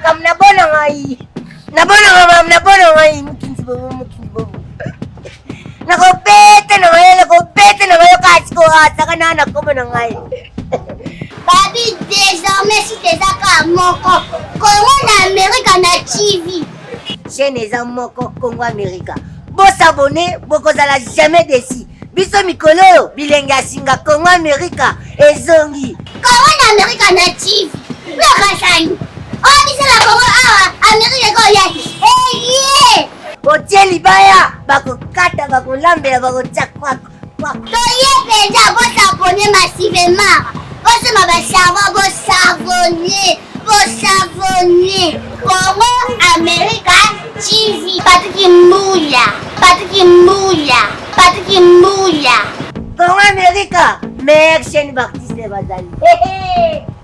makambo na bona ngai. Nabona ngai mukinzi bobo. Nakopete na ngai kasi ko ataka na kombo na ngai. Babi, désormais, si t'es à Moko, comment l'Amérique na TV? Chaîne eza moko Congo America. Bos abonné, bokozala jamais déçu. Biso mikolo, bilenge asinga Congo America, ezongi. Congo l'Amérique na TV? Le kasani. Oh, biso la Congo Amerique ko ya. Eh, Otie libaya, bakokata, bakolambela, bakochakwa. Toye penza, bos abonné massivement. Vous ma savonner. Congo America TV. Patrick Mouya. Congo America, meilleure chaîne d'artistes bazali.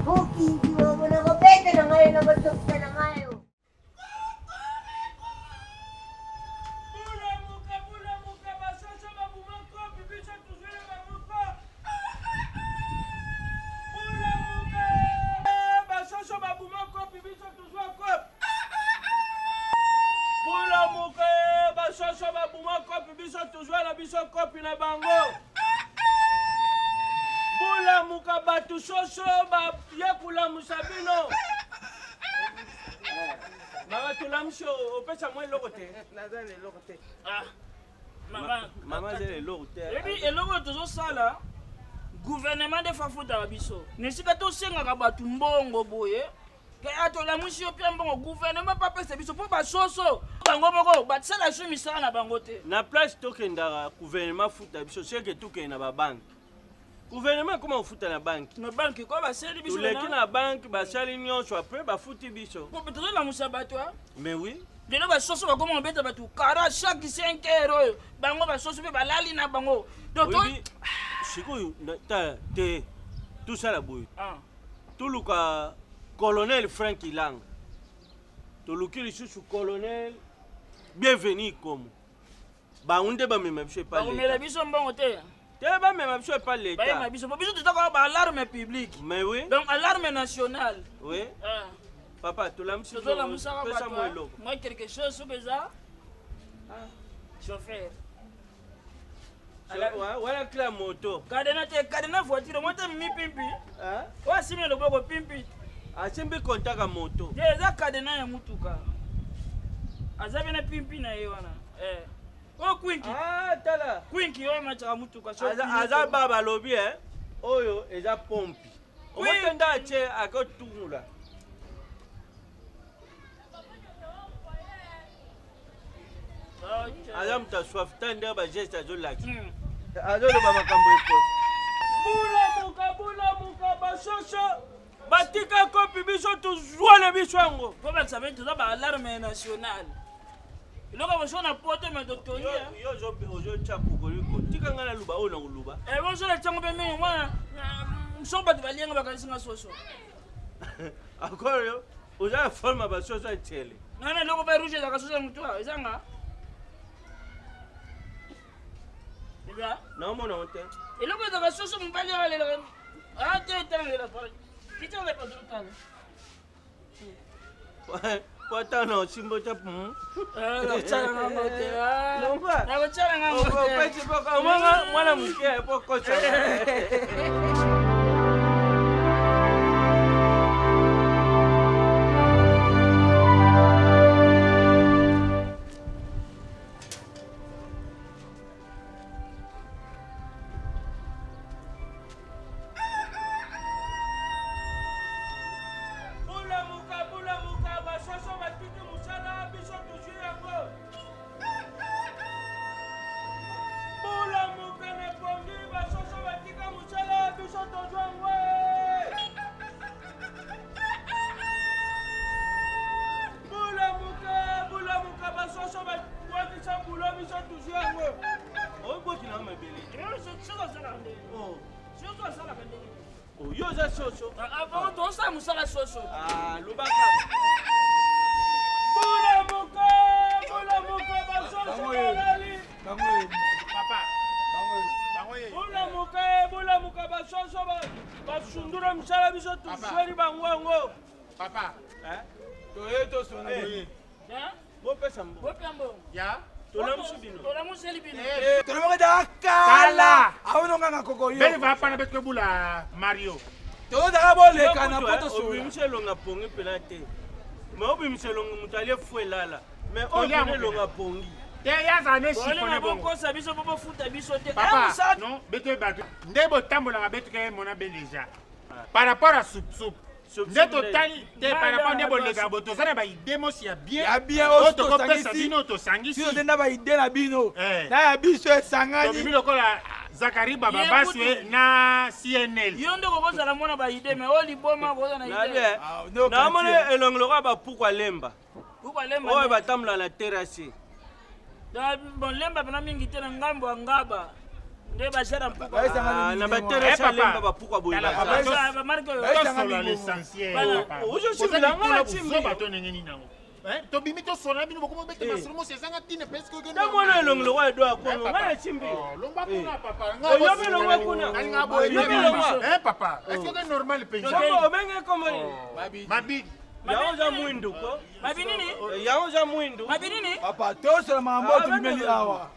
Mukinzi bobo nakopete na ngai nakotokisa na ngai. Bula muka batu soso ba yakula musabino. Mama tulamsho opesa mwe lokote. Nazale lokote. Ah. Mama zele lokote. Ebi eloko tozo sala gouvernement de fafuta biso. Nesika to senga ka batu mbongo boye. Ke atola mushi opia mbongo gouvernement pa pesa biso po ba soso. Bango boko batsala sumi sana bango te. Na place tokenda gouvernement futa biso seke tokenda ba bank. Gouvernement comment ofuta na banki? Na banki ko baseli biso na. Tuleki na banki basali nyonso après bafuti biso. Po beto la musabato. Mais oui. Lelo ba soso ba comment beta batu kara chaque 5 euros. Bango ba soso be balali na bango. Donc oui, sikoyo ta te tout ça la boy. Ah. Tout le cas colonel Frank Ilang. Tout le qui sous colonel bienvenue comme. Ba unde ba même je pas. Ba umela biso mbongo te. Ba même je pas l'état. Ba biso tu t'as ba alarme publique. Mais oui. Donc alarme nationale. Oui. Ah. Papa, tu l'as mis sur la moussaka. Moi quelque chose sur ça. Ah. Chauffeur. Voilà que la moto. Cadena voiture, moi t'as mis pimpi. Hein? Ouais, si mais le bobo pimpi. Ah, c'est un contact à moto. J'ai ça cadena ya mutuka. Azabe na pimpi na yewana. Oh Quinky. Ah, tala. Quinky yo mataka mutuka. Aza baba lobby Oyo eza pompi. Omotenda che akotungula. Aza mta soif tande ba geste azo laki. Azo lo ba makambo epo. Bula muka ba shosho. Batika kopi biso tu zwana biso ngo. Ko ba sabe tu ba alarme nationale. Iloko ba shona poto me docteur ya. Yo zo chaku koliko. Tika ngana luba ona luba. Bo shona chango be me mwana. Msomba tibalianga bakasinga soso. Akoyo. Oza forma ba soso etele. Nana loko ba rouge da kasoso mutwa. Ezanga. Eza? Non mon honte. Et là, vous avez soso mbali wale la. Ah, tu es dans la parole. Qui t'en est pas de temps? Pas tant non, simbo ta La chala ngamote. Non pas. La chala ngamote. Pas tu pas moi mke pour kocha. Ah, Lubaka. Papa. bopesa mbo ya tolamusi bino tolomokeda kala awononganga kokoyo bele va pana betwe bula Mario tozaka boleka na poto sola obimisa elonga pongi mpena te me obimisa elonga moto alie fu elala me oyona elonga pongi te yaza ne sifone bongo bokosa biso po bofuta biso te papa non betwe bato nde botambolaka betwe mona be déjà par rapport à soup nde totali te par rapport nde boleka bo tozana baide mosi ya bien oyo tokopesa bino tosangisi te na baide na bino na ya biso esangani tobibi lokola Zakari Baba Baswe na CNL yo nde kokozala mona baide me oyo liboma koza na ide namona elongo lokola bapukwa lemba oyo batambola na terrasse bon lemba pena mingi te na ngambo ya ngaba nde basara na baterrasse lemba bapukwa boye tosola l'essentiel ozosimbilanga bato ndenge nini nango tobimi tosona bino bokomo bete masolomo sezanga tine presque namona elongo lokola edo ya kongo ngai nasimbi longwa kuna papa oyobi elongo kuna alinga boye papa est-ce que normal pension omenge komoni mabidi yango za mwindu ko mabinini yango za mwindu mabinini papa tosola mambo tubimeli awa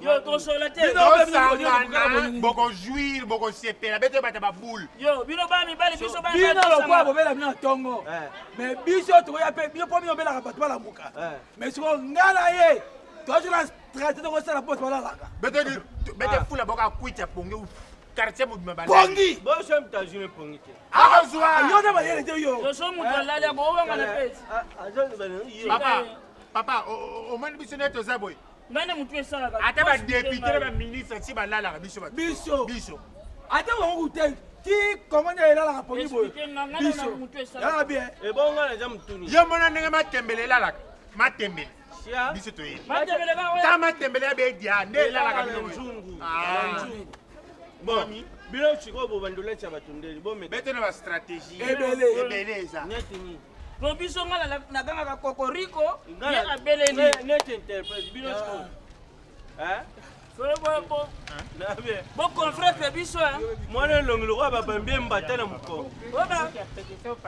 yo tosola te tosangana bokojuire bokosepela bete bata baboule yo bino ba mibali biso ba bino lokola bobela bino na ntongo mais biso tokoya mpe bino mpo bino obelaka bato balamuka mais siko ngai na ye tozala stratégie tokosala mpo tobalalaka bete fula bokakwita pongi quartier mobima pongi boso mtajine pongi te akozwa yo nde bayele te yo toso moto alali ako obanga na pesi papa omoni biso nde toza boye ngai nde motu esalaka ata badepute na baministre ti balalaka biso ata bango te ti kongo nde elalaka pongi boye biso yalaka bien ebonga naza mutuni yo mona ndenge matembele elalaka matembele biso toyebi ta matembele abedia nde elalaka bino bon bino sikoyo bobandula tia bato ndeli bete na bastratégie ebele eza neti nini po biso nga nakangaka kokoriko ye abeleni neti interprète bino sikoyo boconfrètre biso mwana elongi lokola babambie mbata na mokongo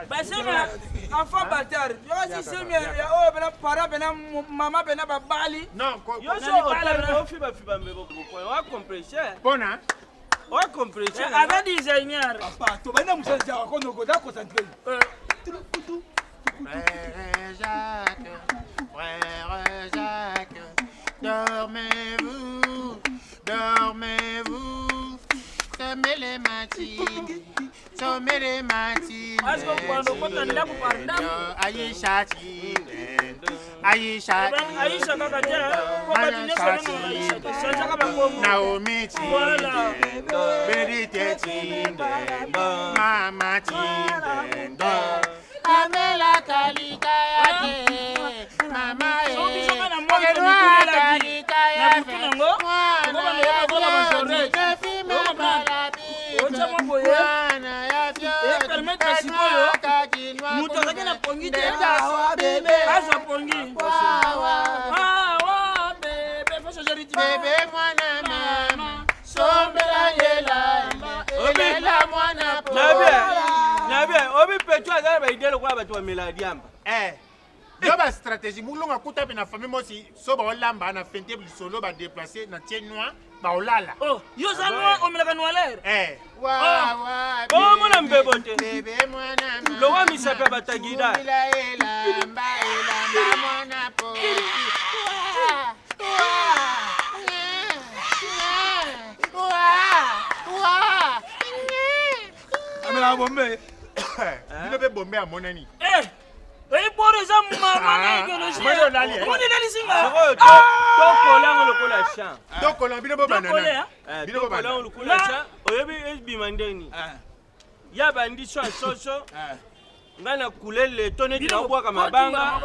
basema enfant batard yoka systeme ya oyo pena para pena mama pena babali yoso ofibafiba mbe bokokoya wakomprese mpona wakomprese ava designer papa tobanda mosalisi ya konoko da concentré Frère Jacques, dormez-vous, dormez-vous, sommez les matines, sommez les matines. Aïcha Tine, Aïcha Naomi Tine, Bénédicte Tine, Mama Tine, Amela Kalika yake, mama Ogenwa Kalika yake, mwana ya vyote, kefime malabi, mwana ya vyote, kanwa kakinwa kumbe, dawa bebe, bebe mwana mama, sombela yela, elela mwana po. nabia obi petu azala baide lokola bato bamela diamba yo bastratégie mulonga kuta mpe na famille mosi so baolamba na fente lisolo badeplace na tie noir baolala yo za noir omelaka noirlere omona mbebo te lokwa misape batagida amela bombe bino mpe bombe amonani eyiboro eza mama idéologiemodidalisinga tokolango lokola champ tokola bino bo banana tokolango lokola champ oyebi ebima ndeni ya bandi so asoso ngai na kulele to neti nabwaka mabanga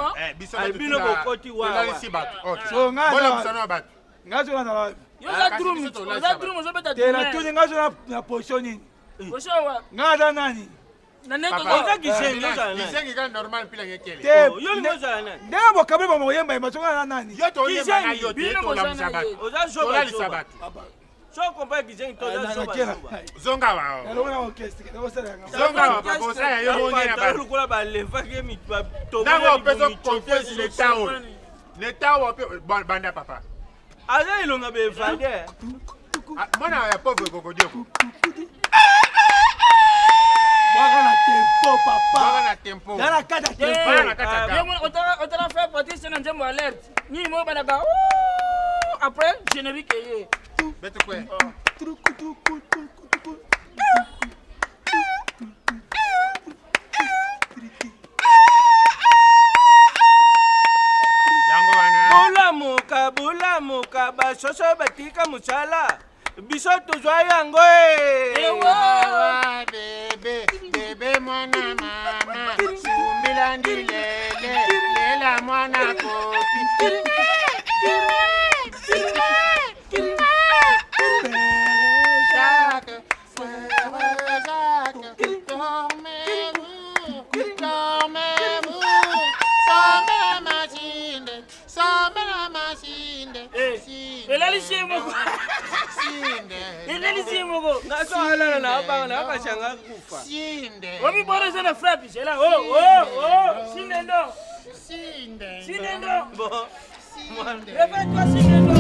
albino bokoti wawabolamsana bato ngai so nazala yoza drum ozobeta tela tuni ngai so na position nini ngai aza nani kisengi kaka normal mpila ngekele ndenge bokabili bamoyemba yemba songa na nani yo toyembanga yo te tolamisa bato tolalisa bato So comprends que j'ai toza zonga wa. Zonga wa papa ça yo bonye na ba. Lokola ba leva ke mi ba to. Nango peso compter sur l'état o. L'état o banda papa. Aza ilonga be vade. Mwana ya pauvre kokodio. Baka na tempo papa. Baka na tempo. Dala kata tempo. Baka na kata. Otala faire partie c'est un jembo alerte. Ni mo banaka. Après générique yé. Bête quoi? Bulamuka basoso batika musala. Biso tozwa yango Ewa bebe mwana mama sumbila ndilele lela mwana kopi. Nasoalala na bana bakashanga kufa. Sinde. Omi bora zena frappe là. Oh. Sinendo. Bon. Réveille-toi Sinendo.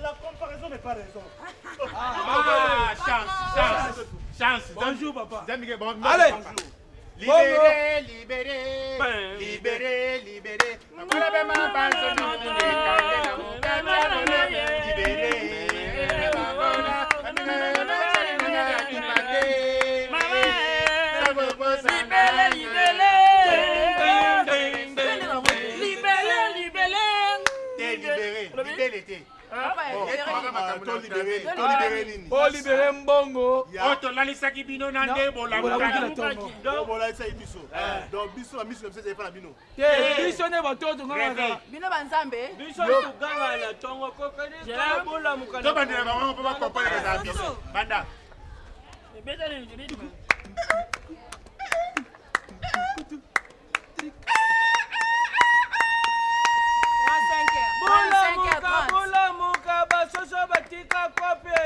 La comparaison n'est pas raison. Chance. Bonjour papa. Allez. Libéré. Pour libérer Mbongo. Oto lalisaki bino na ndebo la mukana. Donc biso la mission c'est pas la bino. Biso ne batoto nganga. Bino banzambe. Biso tuganga na tongo kokali bola mukana. To bandira ba mama papa comprendre ça biso. Banda. Beta ni rythme. Bulamuka basoso batika kope.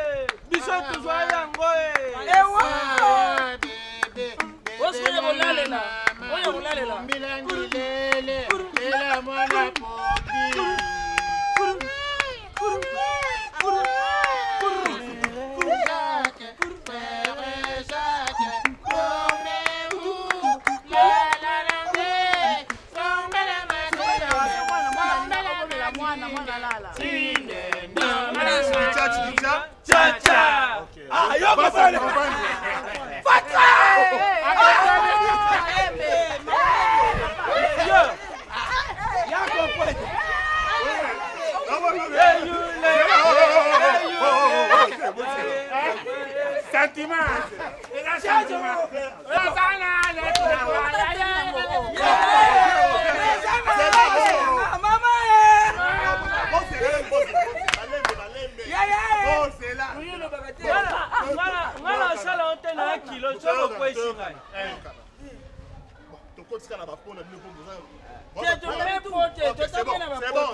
Biso tuzwa yango Ewa. Oya kulalela. Milandilele. Lela mwana popi.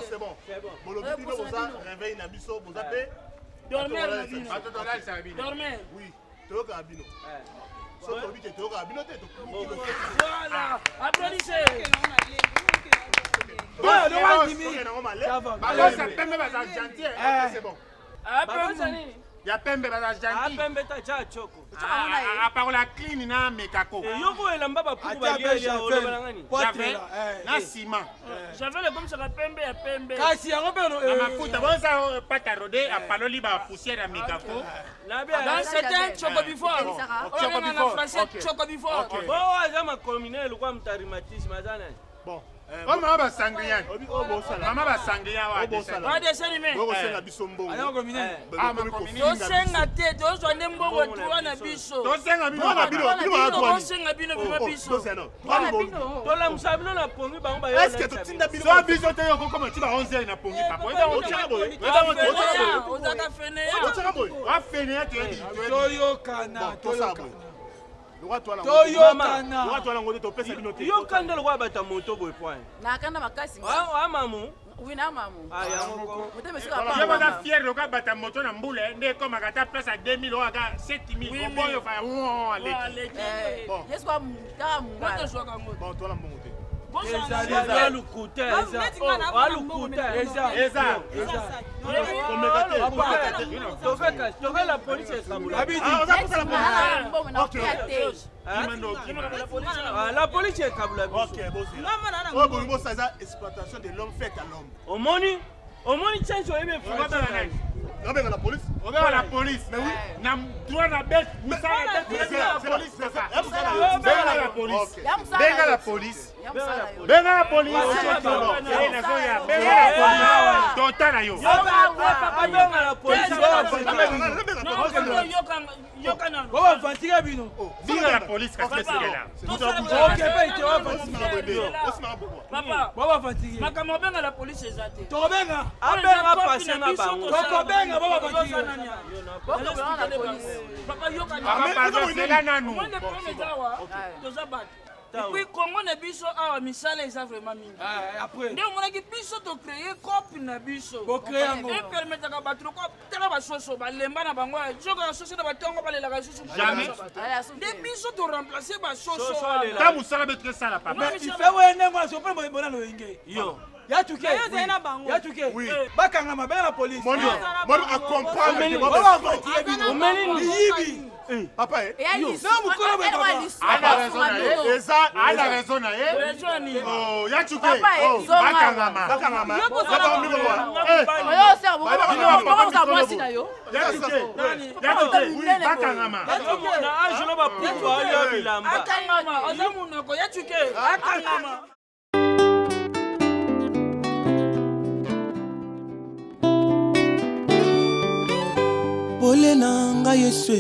C'est bon. Réveille na biso, vous appelez. Dormir. Oui, toka bino. So to bite toka bino te to. Voilà, applaudissez. C'est bon. Applaudissez. Ya pembe baza gentil. Pembe ta cha choko. Parola clean na mekako. Yoko elamba ba puku ba dia oloba ngani. J'avais na ciment. J'avais le comme ça pembe ya pembe. Kasi yango pe no. Na mafuta bonza pata rodé a paloli ba poussière ya mekako. C'était choco before. Choco before. Français choco before. Bon, azama communal kwa mtarimatisme azana. Bon. Mama ba sangria. Mama ba sangria wa. Wa dessin animé. Bokosenga biso mbongo. Aya ko mine. Tosenga te tozwa mbongo tuwa na biso. Tosenga bino na bino tosenga bino biso. Tola musabino na pongi bango ba yo. Est-ce que totinda bino? So biso te yo koma ti ba 11h na pongi papa. Ozaka fene. Wa fene te. Toyokana. Yo kandelo kwa bata moto boy point. Na kanda makasi. Mamu. Oui na mamu. Yango. Yo ba fier de kwa bata moto na mbule nde koma kata place à 2000 ou à 7000. Bon yo fa allez. Bon. Yesu kwa mtaka mungala. Bon toi la mbongo te. Eza lukuta eza. Toka la police ekabula. La police ekabula. OK, bon. Bon, bon, ça c'est exploitation de l'homme faite à l'homme. Omoni change oyebe fuata na nani? Avec la police. Avec la police. Mais oui. Na droit na bête. C'est la police, c'est ça. Benga la police. Benga la police. Benga la police. Tota na yo. Benga la police. Baba fatiga bino. Benga la police kasi c'est là. OK, pa ite wa Papa. Baba fatiga. Makamo benga la police ezate. Tobenga. Abenga pase na bango. Tobenga baba fatiga. Papa yoka na nanu. Mwende pome zawa. Toza bat. Et puis Congo na biso awa misala eza vraiment mingi. Après. Nde monaki biso to créer copie na biso. Bo créer yango. Et permettre ka batro ko tela ba soso ba lemba na bango. Joko soso na batongo ba lela ka soso. Jamais. Nde biso to remplacer ba soso. Ta musala betre sala papa. Il fait wene ngwa so pe bona no yenge. Yo. Ya tuke. Ya tuke. Oui. Bakanga mabe la police. Mon accompagne. Baba fatiga bino. Omeni yibi. Papa ala raison na ye. Oh, ya chuke. Oh, bakangama. Oyo ser bo. Baba za mwasi na yo. Ya chuke. Oui, bakangama. Na anjelo ba puku ya bilamba. Akangama, ozamunoko ya chuke. Akangama. Pole na ngai Yesu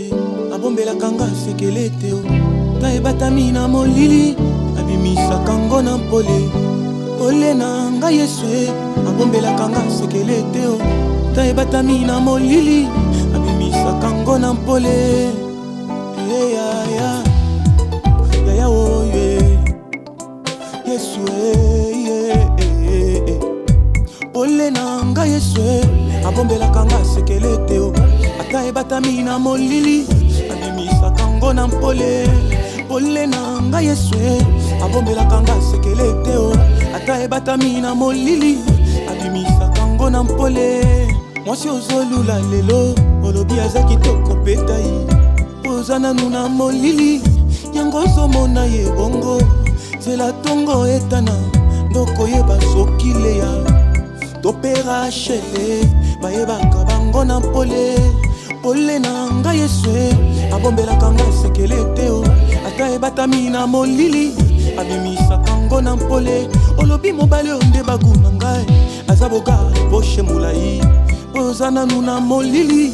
abombelaka nga sekele te o ta ebatami na molili abimisaka ngo na mpole. Pole na ngai Yesu abombelaka nga sekele te o ta ebatami na molili abimisaka ngo na mpole. Ya oye Yesu pole na ngai Yesu abombelaka nga sekele te o ata ebatami na molili abimisaka ngo na mpole. Pole na ngai Yesu abombelaka nga sekele te o ata ebatami na molili abimisaka ngo na mpole. Mwasi ozolula lelo olobi aza kitoko peta ye oza nanu na molili yango ozomona ye bongo nzela tongo etana ndoko yeba soki leya topera shele bayebaka bango na mpole. Pole na ngai Yesu abombelaka nga sekele te o ata ebatami na molili abimisaka ngo na mpole. Olobi mobali onde baguna ngai aza boga poshe mulai oza nanu na molili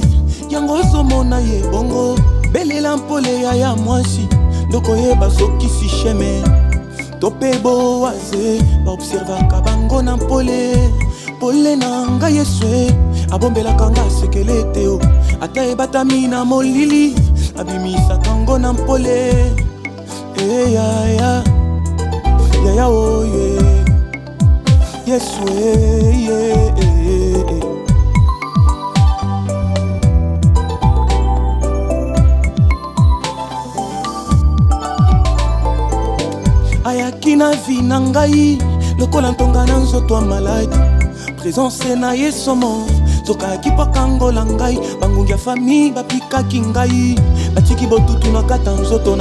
yango ozomona ye bongo belela mpole ya mwasi ndoko yeba soki si sheme tope boaze baobservaka bango na mpole. Pole na ngai Yesu abombelaka nga sekele te o ata ebatami na molili abimisaka ngo na mpole. Ya oye Yesu ayaki na vi na ngai lokola ntonga na nzoto ya maladi. Présence na ye somo Zoka kipaka ngola ngai bangungi ya famille bapikaki ngai batiki botutu na kata nzoto